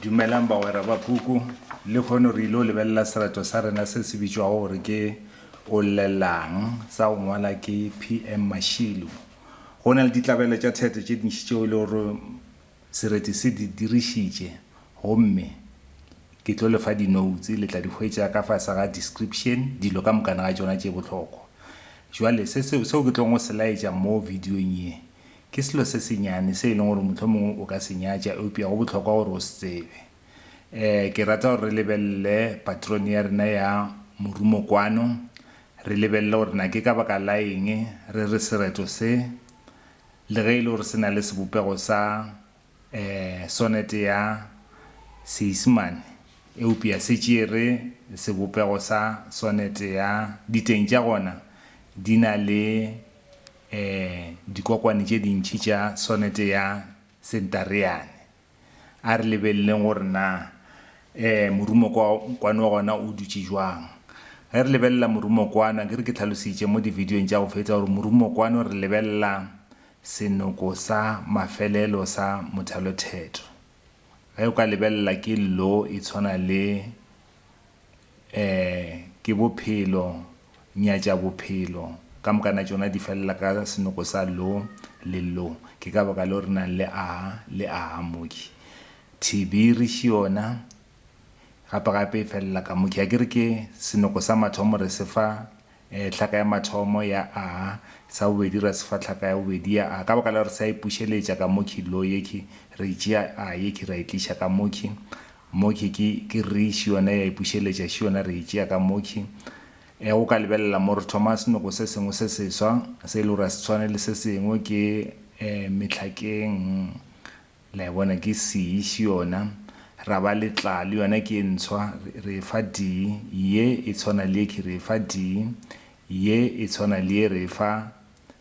Dumelang bagwera ba puku le kgone re ile o lebelela sereto sa rena se se bitswago gore ke LLELANG sa go ngwala ke PM Mashilo. Go na le ditlabelo tša theto tše dintši tšeo e le gore sereti se di dirišitše gomme ke tlo lefa di-notes le tla di hwetša ka fase ga description dilo ka mokana ga tšona tše bohlokwa. Jwale seo ke tlong go se laetša mo videong ye ke selo se senyane se e leng gore mohlomongwe o ka se nyatša eupša go bohlokwa gore o se tsebe. Ke rata gore re lebelele patrone ya rena ya morumokwano, re lebelele gore na ke ka baka la eng re re sereto se le ge e le gore se na le sebopego sa sonete ya Seisemane eupša se tšere sebopego sa sonete ya diteng tša gona di na le dikokwane tše dintši tša sonete ya Sentariane. A re lebeleleng gore na morumokwano wa gona o dutše jwang. Ge re lebelela morumokwano ke re ke tlhalositše mo di-videoeng tša go fetša gore morumokwano re lebelela senoko sa mafelelo sa mothalotheto. Ge o ka lebelela ke lo e tshwana le ke bophelo, nyatšabophelo ka mokana tšona di felela ka senoko sa lo le lo, ke ka baka le gore na le a moki. Thibiri yona gape e felela ka moki a kere ke senoko sa mathomo re sefa tlhaka ya mathomo ya a, sa bobedi ra sefa tlhaka ya bobedi ya a, ka baka la gore sa ipušeletša ka moki lo yeke re tšea a yeke ra itliša ka moki ke re yona ya ipušeletša yona re tšea ka moki. Go ka lebelela mo re thoma senoko se sengwe se seswa se e le gore se tshwane le se sengwe ke mahlakeng la bona ke hihi yona, ra ba le tla le yona ke ntshwa re fa di ye e tshwana le ke re fa di ye e tshwana le re fa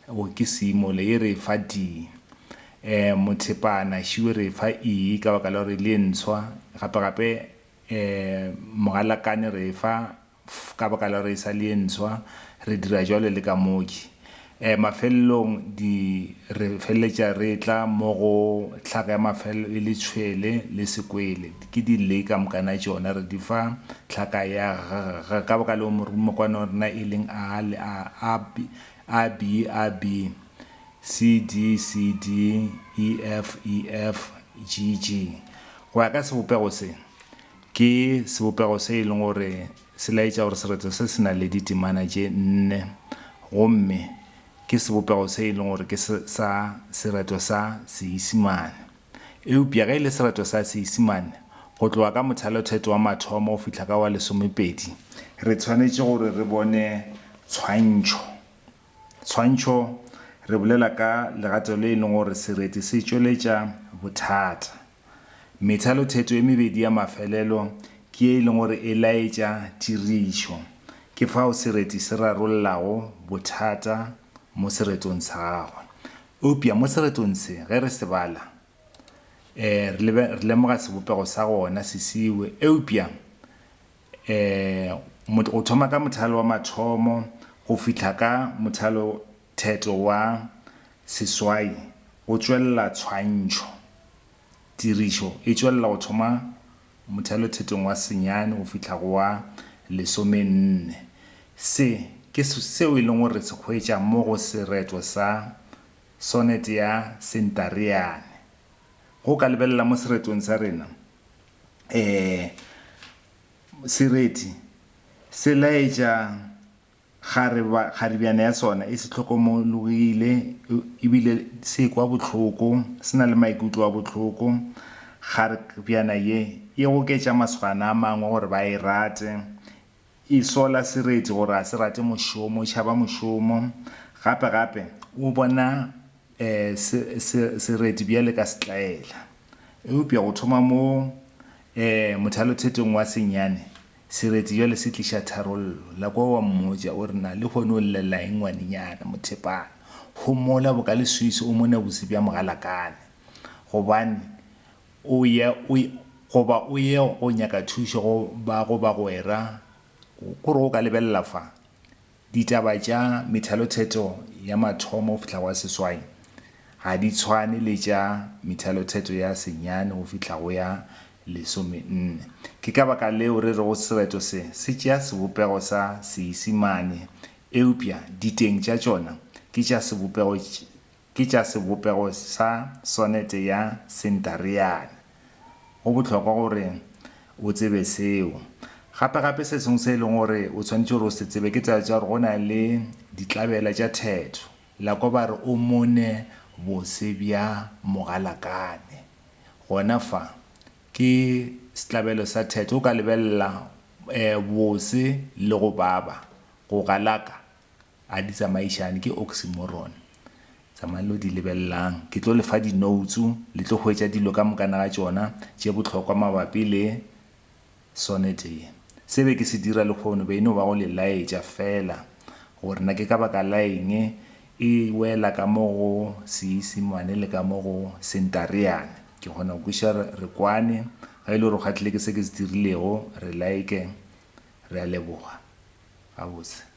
o ke simo le re fa di mothepana shiwe re fa e ka baka la gore le ntshwa gape mogalakane re fa ka baka la gore e sa le ntshwa re dira jalo le ka moki. Mafelelong re feleletša re tla mo go tlhaka ya mafelo e le tšhwele le sekwele ke di le ka mokana tšona re di fa tlhaka ya ka baka le morumokwano rena e leng a le ab c d e f g g. Go ya ka sebopego se ke sebopego se e leng gore se laetša gore sereto se se na le ditemana tše nne gomme ke sebopego se e leng gore ke sa sereto sa Seisemane. Eupša ge e le sereto sa Seisemane go tloga ka mothalotheto wa mathomo go fihla ka wa 12 re tshwanetše gore re bone tshwantšho re bolela ka legato le e leng gore sereti se tšweletša bothata. Methalotheto e mebedi ya mafelelo ke e leng gore e laetša tirišo, ke fao sereti se rarollago bothata mo seretong sa gagwe. Eupša mo seretong se ge re se bala re lemoga sebopego sa gona se siwe. Eupša go thoma ka mothalo wa mathomo go fihla ka mothalotheto wa seswai go tšwelela tshwantšho, tirišo e tšwelela go thoma mothalothetong wa senyane go fihla go wa 14. Se ke seo e leng gore se hwetša mo go sereto sa sonete ya Sentariane. Go ka lebelela mo seretong sa rena sereti se laetša kgaribjana ya sona e se hlokomologile ebile se kwa bohloko, se na le maikutlo a bohloko. Kgaribjana ye e goketša masogana a mangwe gore ba e rate, e sola sereti gore a se rate mošomo, tšhaba mošomo. Gape o bona sereti bjale ka setlaela. Eupša go thoma mo mothalothetong wa senyane sereti jale se tliša tharollo la kwa wa mmotša o re na le kgone o llela eng ngwanenyana mothepana go mola boka le suise o mona bose bja mogalakane gobane o ye go nyaka thušo go ba go era kore go ka lebelela fa ditaba tša methalotheto ya mathomo go fihla wa seswai ga di tshwane le tša methalotheto ya senyane go fihla go ya lesomenne. Ke ka baka leo re re go sereto se tšea sebopego sa Seisemane eupša diteng tša tšona ke tša sebopego sa sonete ya Sentariane. Go bohlokwa gore o tsebe seo. Gape se sengwe se e leng gore o tshwanetse gore o se tsebe ke tsa gore go na le ditlabela tša thetho la kwa ba re o mone bose bja mogalakane. Gona fa ke setlabelo sa thetho o ka lebelela bose le go baba go galaka a di tsamaišane ke oxymoron. Tsamayelo di lebelelang ke tlo lefa di notes le tlo hwetša dilo ka mokana ga tšona tše bohlokwa mabapi le sonete. Se be ke se dira le kgono beno ba go le laetša fela gore na ke ka baka la eng e wela ka mo go Seisemane le ka mo go Sentariane. Ke kgona go kwiša re kwane ga ile gore kgatlile ke se ke se dirilego re like re a leboga gabotse.